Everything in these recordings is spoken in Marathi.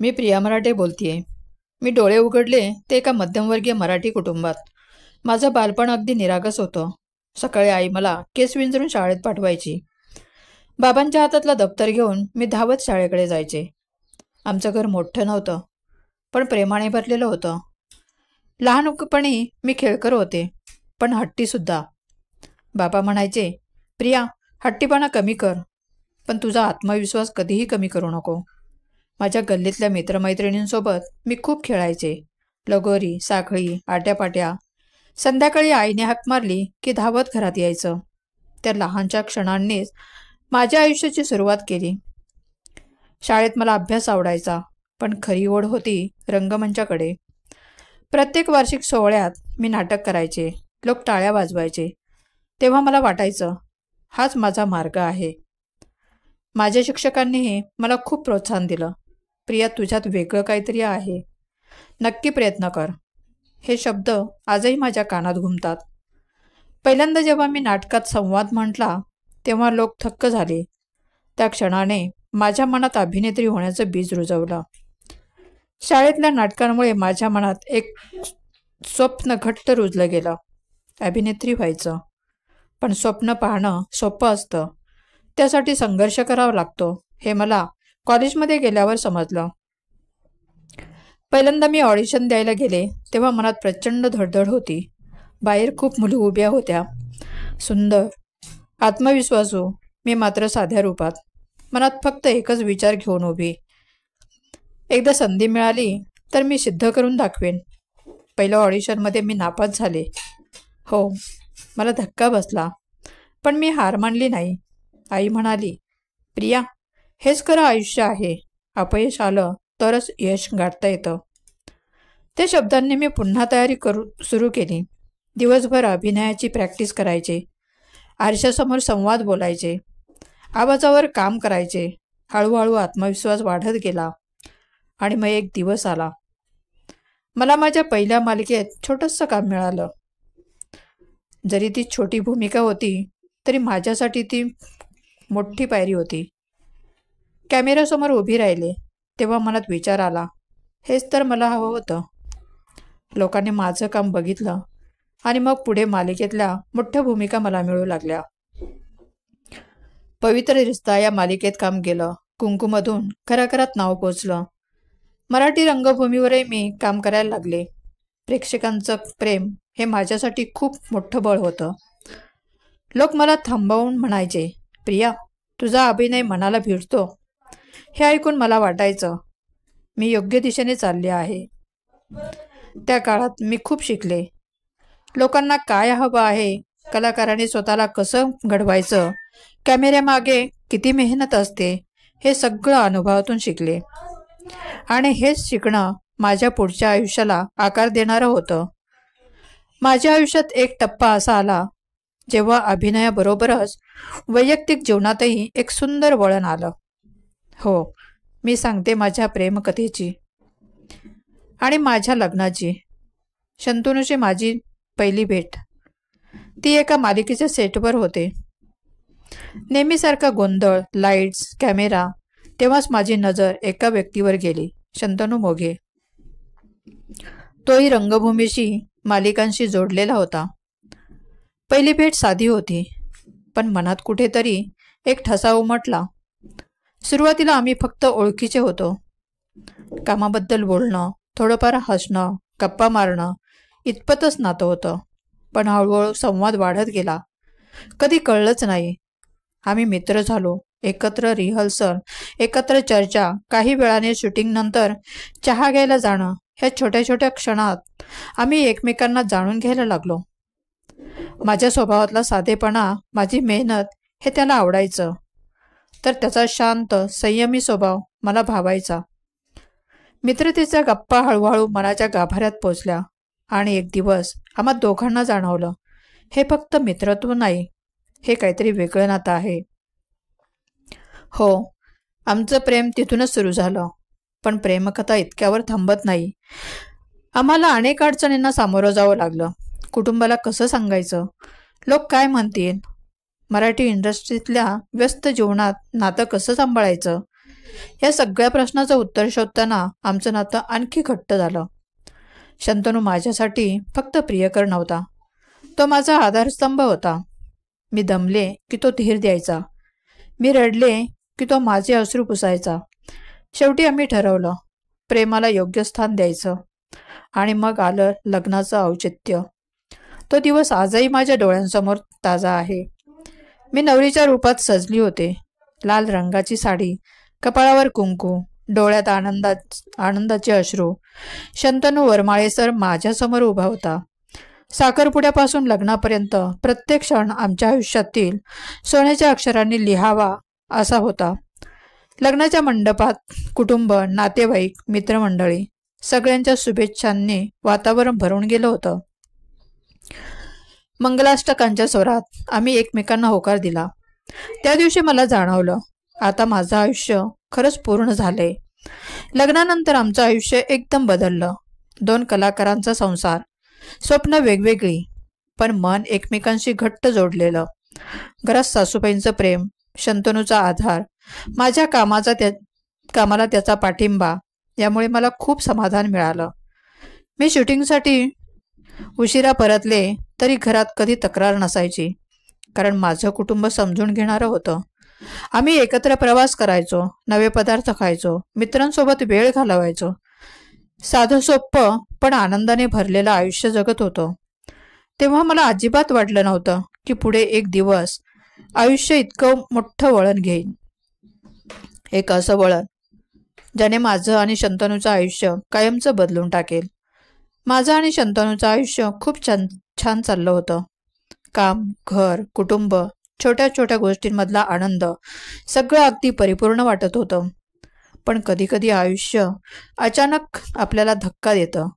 मी प्रिया मराठे बोलतीये. मी डोळे उघडले ते एका मध्यमवर्गीय मराठी कुटुंबात. माझं बालपण अगदी निरागस होतं. सकाळी आई मला केस विंचरून शाळेत पाठवायची. बाबांच्या हातातलं दप्तर घेऊन मी धावत शाळेकडे जायचे. आमचं घर मोठं नव्हतं, पण प्रेमाने भरलेलं होतं. लहानपणी मी खेळकर होते, पण हट्टीसुद्धा. बाबा म्हणायचे, प्रिया, हट्टीपणा कमी कर, पण तुझा आत्मविश्वास कधीही कमी करू नको. माझ्या गल्लीतल्या मित्रमैत्रिणींसोबत मी खूप खेळायचे. लगोरी, साखळी, आट्यापाट्या. संध्याकाळी आईने हाक मारली की धावत घरात यायचं. त्या लहानशा क्षणांनीच माझ्या आयुष्याची सुरुवात केली. शाळेत मला अभ्यास आवडायचा, पण खरी ओढ होती रंगमंचाकडे. प्रत्येक वार्षिक सोहळ्यात मी नाटक करायचे. लोक टाळ्या वाजवायचे. तेव्हा मला वाटायचं, हाच माझा मार्ग आहे. माझ्या शिक्षकांनीही मला खूप प्रोत्साहन दिलं. प्रिया, तुझ्यात वेगळं काहीतरी आहे, नक्की प्रयत्न कर. हे शब्द आजही माझ्या कानात घुमतात. पहिल्यांदा जेव्हा मी नाटकात संवाद म्हटला तेव्हा लोक थक्क झाले. त्या क्षणाने माझ्या मनात अभिनेत्री होण्याचं बीज रुजवलं. शाळेतल्या नाटकांमुळे माझ्या मनात एक स्वप्न घट्ट रुजलं गेलं, अभिनेत्री व्हायचं. पण स्वप्न पाहणं सोपं असतं, त्यासाठी संघर्ष करावा लागतो, हे मला कॉलेजमध्ये गेल्यावर समजलं. पहिल्यांदा मी ऑडिशन द्यायला गेले तेव्हा मनात प्रचंड धडधड होती. बाहेर खूप मुली उभ्या होत्या, सुंदर, आत्मविश्वासू. मी मात्र साध्या रूपात. मनात फक्त एकच विचार घेऊन उभी, एकदा संधी मिळाली तर मी सिद्ध करून दाखवेन. पहिल्या ऑडिशनमध्ये मी नापास झाले. हो, मला धक्का बसला, पण मी हार मानली नाही. आई म्हणाली, प्रिया, हेच खरं आयुष्य आहे. अपयश आलं तरच यश गाठता येतं. त्या शब्दांनी मी पुन्हा तयारी सुरू केली. दिवसभर अभिनयाची प्रॅक्टिस करायचे. आरशासमोर संवाद बोलायचे. आवाजावर काम करायचे. हळूहळू आत्मविश्वास वाढत गेला. आणि मग एक दिवस आला. मला माझ्या पहिल्या मालिकेत छोटंसं काम मिळालं. जरी ती छोटी भूमिका होती तरी माझ्यासाठी ती मोठी पायरी होती. कॅमेऱ्यासमोर उभी राहिले तेव्हा मनात विचार आला, हेच तर मला हवं होतं. लोकांनी माझं काम बघितलं आणि मग पुढे मालिकेतल्या मोठ्या भूमिका मला मिळू लागल्या. पवित्र रिश्ता या मालिकेत काम केलं. कुंकूमधून घराघरात नाव पोचलं. मराठी रंगभूमीवरही मी काम करायला लागले. प्रेक्षकांचं प्रेम हे माझ्यासाठी खूप मोठं बळ होतं. लोक मला थांबवून म्हणायचे, प्रिया, तुझा अभिनय मनाला भिडतो. हे ऐकून मला वाटायचं, मी योग्य दिशेने चालले आहे. त्या काळात मी खूप शिकले. लोकांना काय हवं आहे, कलाकाराने स्वतःला कसं घडवायचं, कॅमेऱ्यामागे किती मेहनत असते, हे सगळं अनुभवातून शिकले. आणि हेच शिकणं माझ्या पुढच्या आयुष्याला आकार देणारं होतं. माझ्या आयुष्यात एक टप्पा असा आला जेव्हा अभिनयाबरोबरच वैयक्तिक जीवनातही एक सुंदर वळण आलं. हो, मी सांगते माझ्या प्रेमकथेची आणि माझ्या लग्नाची. शंतनूची माझी पहिली भेट. ती एका मालिकेच्या सेटवर होते. नेहमीसारखा गोंधळ, लाईट्स, कॅमेरा. तेव्हाच माझी नजर एका व्यक्तीवर गेली, शंतनू मोघे. तोही रंगभूमीशी, मालिकांशी जोडलेला होता. पहिली भेट साधी होती, पण मनात कुठेतरी एक ठसा उमटला. सुरुवातीला आम्ही फक्त ओळखीचे होतो. कामाबद्दल बोलणं, थोडंफार हसणं, गप्पा मारणं, इतपतच नातं होतं. पण हळूहळू संवाद वाढत गेला. कधी कळलंच नाही. आम्ही मित्र झालो. एकत्र रिहर्सल, एकत्र चर्चा, काही वेळाने शूटिंगनंतर चहा घ्यायला जाणं. ह्या छोट्या छोट्या क्षणात आम्ही एकमेकांना जाणून घ्यायला लागलो. माझ्या स्वभावातला साधेपणा, माझी मेहनत हे त्याला आवडायचं, तर त्याचा शांत, संयमी स्वभाव मला भावायचा. मित्रतेच्या गप्पा हळूहळू मनाच्या गाभाऱ्यात पोचल्या आणि एक दिवस आम्हा दोघांना जाणवलं, हे फक्त मित्रत्व नाही, हे काहीतरी वेगळं नातं आहे. हो, आमचं प्रेम तिथूनच सुरू झालं. पण प्रेमकथा इतक्यावर थांबत नाही. आम्हाला अनेक अडचणींना सामोरं जावं लागलं. कुटुंबाला कसं सांगायचं, लोक काय म्हणतील, मराठी इंडस्ट्रीतल्या व्यस्त जीवनात नातं कसं सांभाळायचं, या सगळ्या प्रश्नाचं उत्तर शोधताना आमचं नातं आणखी घट्ट झालं. शंतनू माझ्यासाठी फक्त प्रियकर नव्हता, तो माझा आधारस्तंभ होता. मी दमले की तो धीर द्यायचा, मी रडले की तो माझे अश्रू पुसायचा. शेवटी आम्ही ठरवलं, प्रेमाला योग्य स्थान द्यायचं. आणि मग आलं लग्नाचं औचित्य. तो दिवस आजही माझ्या डोळ्यांसमोर ताजा आहे. मी नवरीच्या रूपात सजली होते. लाल रंगाची साडी, कपाळावर कुंकू, डोळ्यात आनंदाचे अश्रू. शंतनू वरमाळेसर माझ्यासमोर उभा होता. साखरपुड्यापासून लग्नापर्यंत प्रत्येक क्षण आमच्या आयुष्यातील सोन्याच्या अक्षरांनी लिहावा असा होता. लग्नाच्या मंडपात कुटुंब, नातेवाईक, मित्रमंडळी सगळ्यांच्या शुभेच्छांनी वातावरण भरून गेलं होतं. मंगलाष्टकांच्या स्वरात आम्ही एकमेकांना होकार दिला. त्या दिवशी मला जाणवलं, आता माझं आयुष्य खरंच पूर्ण झालंय. लग्नानंतर आमचं आयुष्य एकदम बदललं. 2 कलाकारांचा संसार, स्वप्न वेगवेगळी, पण मन एकमेकांशी घट्ट जोडलेलं. घरात सासूबाईंचं प्रेम, शंतनूचा आधार, माझ्या कामाला त्याचा पाठिंबा, यामुळे मला खूप समाधान मिळालं. मी शूटिंगसाठी उशिरा परतले तरी घरात कधी तक्रार नसायची, कारण माझं कुटुंब समजून घेणारं होतं. आम्ही एकत्र प्रवास करायचो, नवे पदार्थ खायचो, मित्रांसोबत वेळ घालवायचो. साधं सोप्पं पण आनंदाने भरलेलं आयुष्य जगत होतो. तेव्हा मला अजिबात वाटलं नव्हतं की पुढे एक दिवस आयुष्य इतकं मोठं वळण घेईन. एक असं वळण ज्याने माझं आणि शंतनूचं आयुष्य कायमचं बदलून टाकेल. माझं आणि शंतनूचं आयुष्य खूप छान चाललं होतं. काम, घर, कुटुंब, छोट्या छोट्या गोष्टींमधला आनंद सगळं अगदी परिपूर्ण वाटत होतं. पण कधीकधी आयुष्य अचानक आपल्याला धक्का देतं.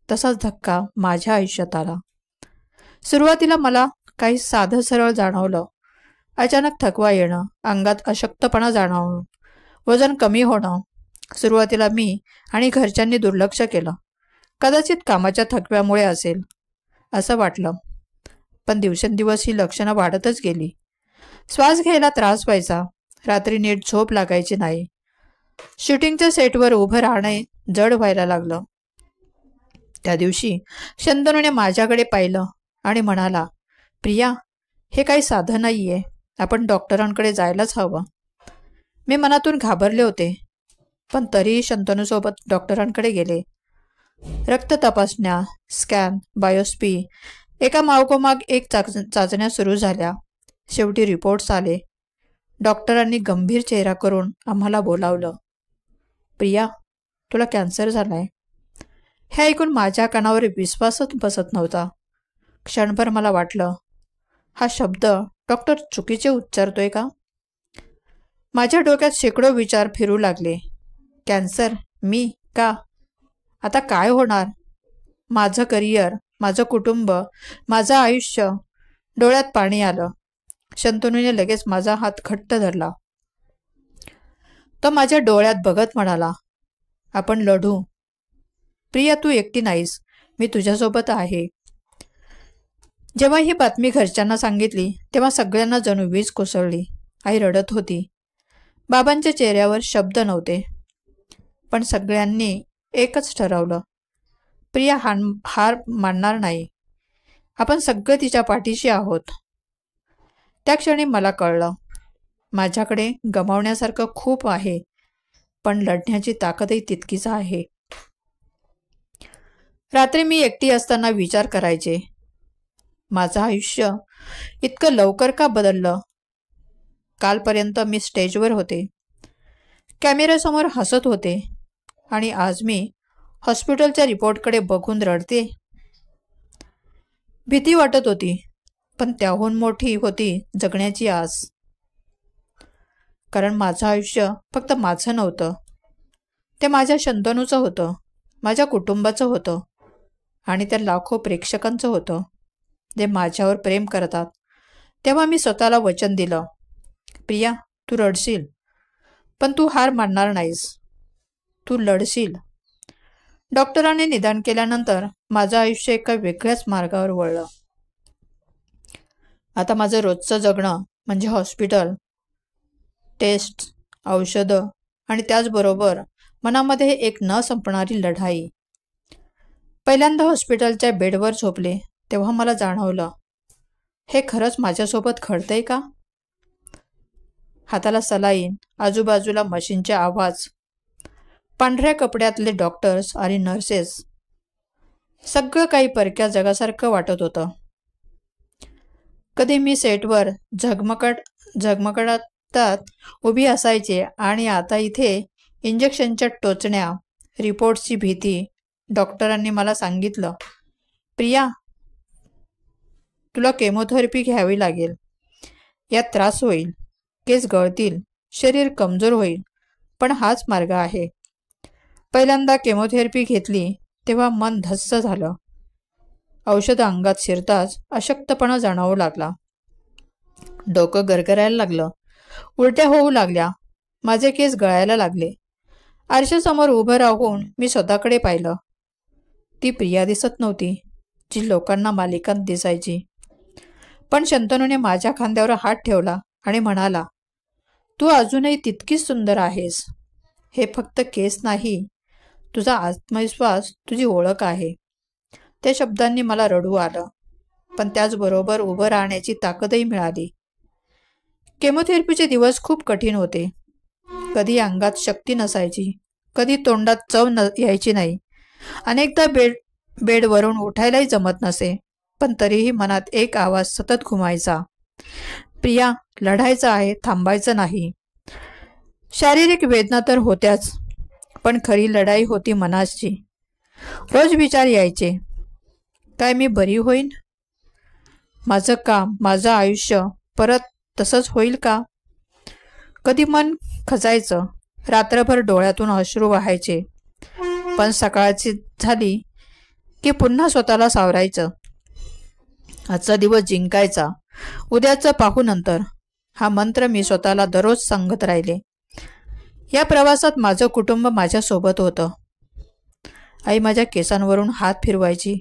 तसाच धक्का माझ्या आयुष्यात आला. सुरुवातीला मला काही साधं सरळ जाणवलं. अचानक थकवा येणं, अंगात अशक्तपणा जाणवणं, वजन कमी होणं. सुरुवातीला मी आणि घरच्यांनी दुर्लक्ष केलं. कदाचित कामाच्या थकव्यामुळे असेल असं वाटलं. पण दिवसेंदिवस ही लक्षणं वाढतच गेली. श्वास घ्यायला त्रास व्हायचा, रात्री नीट झोप लागायची नाही, शूटिंगच्या सेटवर उभं राहणे जड व्हायला लागलं. त्या दिवशी शंतनूने माझ्याकडे पाहिलं आणि म्हणाला, प्रिया, हे काही साधं नाहीये, आपण डॉक्टरांकडे जायलाच हवं. मी मनातून घाबरले होते, पण तरीही शंतनूसोबत डॉक्टरांकडे गेले. रक्त तपासण्या, स्कॅन, बायोप्सी, एका मागोमाग एक चाचण्या सुरू झाल्या. शेवटी रिपोर्ट्स आले. डॉक्टरांनी गंभीर चेहरा करून आम्हाला बोलावलं. प्रिया, तुला कॅन्सर झालाय. हे ऐकून माझ्या कानावर विश्वासच बसत नव्हता. क्षणभर मला वाटलं, हा शब्द डॉक्टर चुकीचे उच्चारतोय का? माझ्या डोक्यात शेकडो विचार फिरू लागले. कॅन्सर? मी? का? आता काय होणार? माझं करिअर, माझं कुटुंब, माझं आयुष्य. डोळ्यात पाणी आलं. शंतनूने लगेच माझा हात घट्ट धरला. तो माझ्या डोळ्यात बघत म्हणाला, आपण लढू. प्रिया, तू एकटी नाहीस, मी तुझ्यासोबत आहे. जेव्हा ही बातमी घरच्यांना सांगितली तेव्हा सगळ्यांना जणू वीज कोसळली. आई रडत होती. बाबांच्या चेहऱ्यावर शब्द नव्हते. पण सगळ्यांनी एकच ठरवलं, प्रिया हार मानणार नाही. आपण सगळे तिच्या पाठीशी आहोत. त्या क्षणी मला कळलं, माझ्याकडे गमावण्यासारखं खूप आहे, पण लढण्याची ताकदही तितकीच आहे. रात्री मी एकटी असताना विचार करायचे, माझं आयुष्य इतकं लवकर का बदललं? कालपर्यंत मी स्टेजवर होते, कॅमेऱ्यासमोर हसत होते, आणि आज मी हॉस्पिटलच्या रिपोर्टकडे बघून रडते. भीती वाटत होती, पण त्याहून मोठी होती जगण्याची आस. कारण माझं आयुष्य फक्त माझं नव्हतं, ते माझ्या शंतनूचं होतं, माझ्या कुटुंबाचं होतं, आणि त्या लाखो प्रेक्षकांचं होतं जे माझ्यावर प्रेम करतात. तेव्हा मी स्वतःला वचन दिलं, प्रिया, तू रडशील, पण तू हार मानणार नाहीस, तू लढशील. डॉक्टरांनी निदान केल्यानंतर माझं आयुष्य एका वेगळ्याच मार्गावर वळलं. आता माझं रोजचं जगणं म्हणजे हॉस्पिटल, टेस्ट, औषधं आणि त्याचबरोबर मनामध्ये एक न संपणारी लढाई. पहिल्यांदा हॉस्पिटलच्या बेडवर झोपले तेव्हा मला जाणवलं, हे खरंच माझ्यासोबत घडतंय का? हाताला सलाईन, आजूबाजूला मशीनचे आवाज, पांढऱ्या कपड्यातले डॉक्टर्स आणि नर्सेस, सगळं काही परक्या जगासारखं वाटत होतं. कधी मी सेटवर झगमगतात उभी असायचे आणि आता इथे इंजेक्शनच्या टोचण्या, रिपोर्ट्सची भीती. डॉक्टरांनी मला सांगितलं, प्रिया, तुला केमोथेरपी घ्यावी लागेल. यात त्रास होईल, केस गळतील, शरीर कमजोर होईल, पण हाच मार्ग आहे. पहिल्यांदा केमोथेरपी घेतली तेव्हा मन धस्स झालं. औषध अंगात शिरताच अशक्तपणा जाणवू लागला. डोकं गरगरायला लागलं, उलट्या होऊ लागल्या, माझे केस गळायला लागले. आरशासमोर उभं राहून मी स्वतःकडे पाहिलं. ती प्रिया दिसत नव्हती, जी लोकांना मालिकांत दिसायची. पण शंतनूने माझ्या खांद्यावर हात ठेवला आणि म्हणाला, तू अजूनही तितकीच सुंदर आहेस. हे फक्त केस नाही, तुझा आत्मविश्वास, तुझी ओळख आहे. त्या शब्दांनी मला रडू आलं, पण त्याचबरोबर उभं राहण्याची ताकदही मिळाली. केमोथेरपीचे दिवस खूप कठीण होते. कधी अंगात शक्ती नसायची, कधी तोंडात चव यायची नाही. अनेकदा बेडवरून उठायलाही जमत नसे. पण तरीही मनात एक आवाज सतत घुमायचा, प्रिया, लढायचं आहे, थांबायचं नाही. शारीरिक वेदना तर होत्याच, पण खरी लढाई होती मनाची. रोज विचार यायचे, काय मी बरी होईन? माझं काम, माझं आयुष्य परत तसंच होईल का? कधी मन खचायचं, रात्रभर डोळ्यातून अश्रू वाहायचे. पण सकाळची झाली की पुन्हा स्वतःला सावरायचं. आजचा दिवस जिंकायचा, उद्याचं पाहू नंतर, हा मंत्र मी स्वतःला दररोज सांगत राहिले. या प्रवासात माझं कुटुंब माझ्यासोबत होतं. आई माझ्या केसांवरून हात फिरवायची.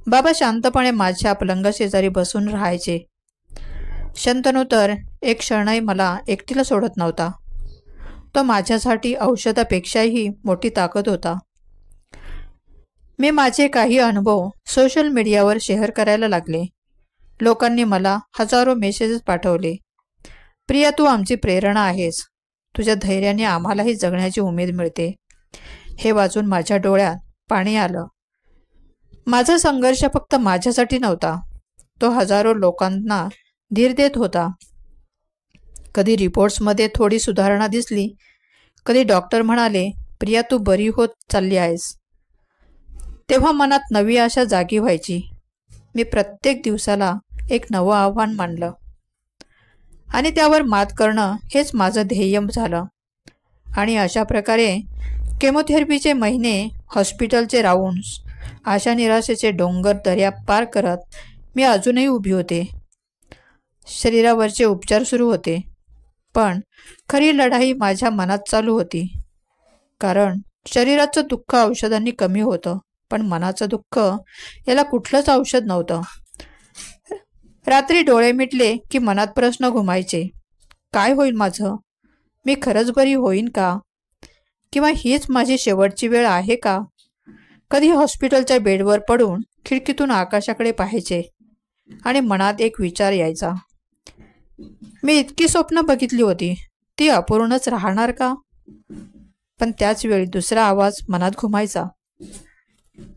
बाबा शांतपणे माझ्या पलंगाशेजारी बसून राहायचे. शंतनू तर एक क्षणही मला एकटीला सोडत नव्हता. तो माझ्यासाठी औषधापेक्षाही मोठी ताकद होता. मी माझे काही अनुभव सोशल मीडियावर शेअर करायला लागले. लोकांनी मला हजारो मेसेजेस पाठवले. प्रिया, तू आमची प्रेरणा आहेस. तुझ्या धैर्याने आम्हालाही जगण्याची उमेद मिळते. हे वाचून माझ्या डोळ्यात पाणी आलं. माझा संघर्ष फक्त माझ्यासाठी नव्हता, तो हजारो लोकांना धीर देत होता. कधी रिपोर्ट्समध्ये थोडी सुधारणा दिसली, कधी डॉक्टर म्हणाले, प्रिया, तू बरी होत चालली आहेस, तेव्हा मनात नवी आशा जागी व्हायची. मी प्रत्येक दिवसाला एक नवं आव्हान मानलं आणि त्यावर मात करणं हेच माझं ध्येय झालं. आणि अशा प्रकारे केमोथेरपीचे महिने, हॉस्पिटलचे राऊंड्स, आशा निराशेचे डोंगर दर्या पार करत मी अजूनही उभी होते. शरीरावरचे उपचार सुरू होते, पण खरी लढाई माझ्या मनात चालू होती. कारण शरीराचं दुःख औषधांनी कमी होतं, पण मनाचं दुःख याला कुठलंच औषध नव्हतं. रात्री डोळे मिटले की मनात प्रश्न घुमायचे, काय होईल माझं? मी खरंच बरी होईन का? किंवा हीच माझी शेवटची वेळ आहे का? कधी हॉस्पिटलच्या बेडवर पडून खिडकीतून आकाशाकडे पाहायचे आणि मनात एक विचार यायचा, मी इतकी स्वप्न बघितली होती, ती अपूर्णच राहणार का? पण त्याच वेळी दुसरा आवाज मनात घुमायचा,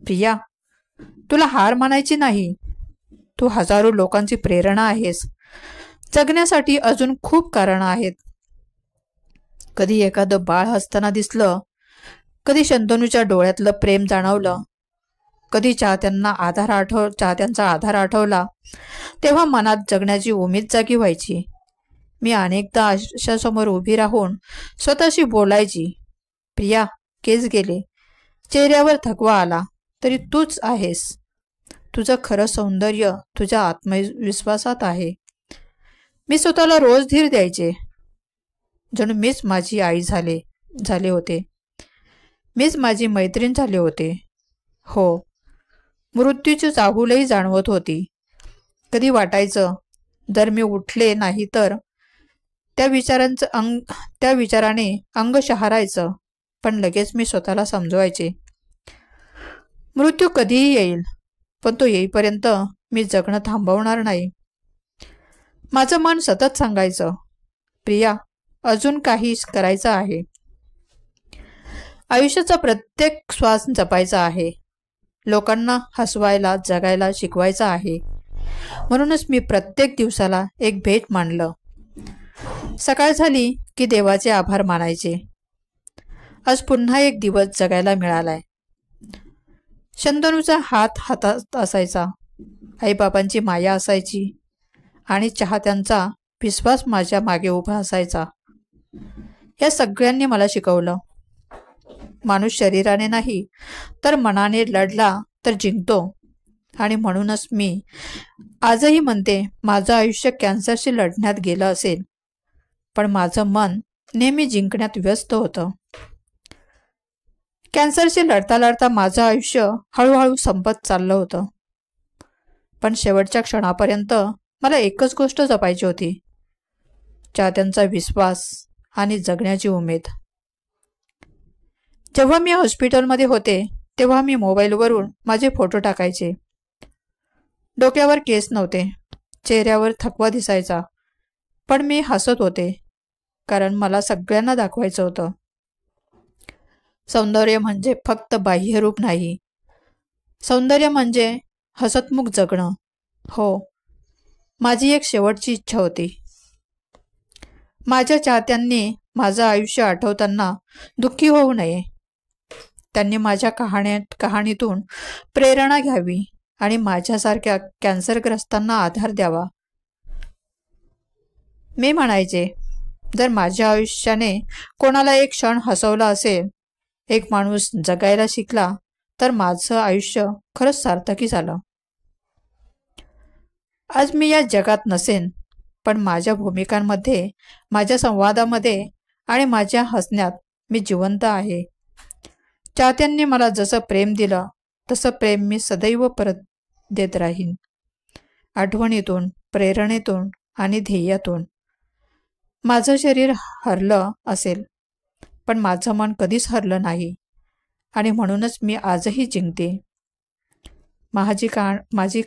प्रिया, तुला हार मानायची नाही. तू हजारो लोकांची प्रेरणा आहेस. जगण्यासाठी अजून खूप कारणं आहेत. कधी एखादं बाळ हसताना दिसलं, कधी शंतनूच्या डोळ्यातलं प्रेम जाणवलं, कधी चाहत्यांचा आधार आठवला, तेव्हा मनात जगण्याची उमेद जागी व्हायची. मी अनेकदा आरशासमोर उभी राहून स्वतःशी बोलायची, प्रिया, केस गेले, चेहऱ्यावर थकवा आला, तरी तूच आहेस. तुझं खरं सौंदर्य तुझ्या आत्मविश्वासात आहे. मी स्वतःला रोज धीर द्यायचे, जणू मीच माझी आई झाले होते, मीच माझी मैत्रीण झाले होते. हो, मृत्यूची चाहूलही जाणवत होती. कधी वाटायचं, जर मी उठले नाही तर त्या विचाराने अंग शहारायचं, पण लगेच मी स्वतःला समजवायचे, मृत्यू कधीही येईल, पण तो येईपर्यंत मी जगणं थांबवणार नाही. माझं मन सतत सांगायचं, प्रिया, अजून काही करायचं आहे. आयुष्याचा प्रत्येक श्वास जपायचा आहे. लोकांना हसवायला, जगायला शिकवायचं आहे. म्हणूनच मी प्रत्येक दिवसाला एक भेट मानलं. सकाळ झाली की देवाचे आभार मानायचे. आज पुन्हा एक दिवस जगायला मिळालाय. शंतनूचा हात हातात असायचा, आईबाबांची माया असायची आणि चाहत्यांचा विश्वास माझ्या मागे उभा असायचा. या सगळ्यांनी मला शिकवलं, माणूस शरीराने नाही तर मनाने लढला तर जिंकतो. आणि म्हणूनच मी आजही म्हणते, माझं आयुष्य कॅन्सरशी लढण्यात गेलं असेल, पण माझं मन नेहमी जिंकण्यात व्यस्त होतं. कॅन्सरशी लढता लढता माझं आयुष्य हळूहळू संपत चाललं होतं. पण शेवटच्या क्षणापर्यंत मला एकच गोष्ट जपायची होती, चाहत्यांचा विश्वास आणि जगण्याची उमेद. जेव्हा मी हॉस्पिटलमध्ये होते तेव्हा मी मोबाईलवरून माझे फोटो टाकायचे. डोक्यावर केस नव्हते, चेहऱ्यावर थकवा दिसायचा, पण मी हसत होते, कारण मला सगळ्यांना दाखवायचं होतं, सौंदर्य म्हणजे फक्त बाह्यरूप नाही, सौंदर्य म्हणजे हसतमुख जगणं. हो, माझी एक शेवटची इच्छा होती. माझ्या चाहत्यांनी माझं आयुष्य आठवताना दुःखी होऊ नये. त्यांनी माझ्या कहाणीतून प्रेरणा घ्यावी आणि माझ्यासारख्या कॅन्सरग्रस्तांना आधार द्यावा. मी म्हणायचे, जर माझ्या आयुष्याने कोणाला एक क्षण हसवला असेल, एक माणूस जगायला शिकला, तर माझं आयुष्य खरंच सार्थकी झालं. आज मी या जगात नसेन, पण माझ्या भूमिकांमध्ये, माझ्या संवादामध्ये आणि माझ्या हसण्यात मी जिवंत आहे. चाहत्यांनी मला जसं प्रेम दिलं तसं प्रेम मी सदैव परत देत राहीन, आठवणीतून, प्रेरणेतून आणि ध्येयातून. माझं शरीर हरलं असेल, पण माझं मन कधीच हरलं नाही आणि म्हणूनच मी आजही जिंकते. माझी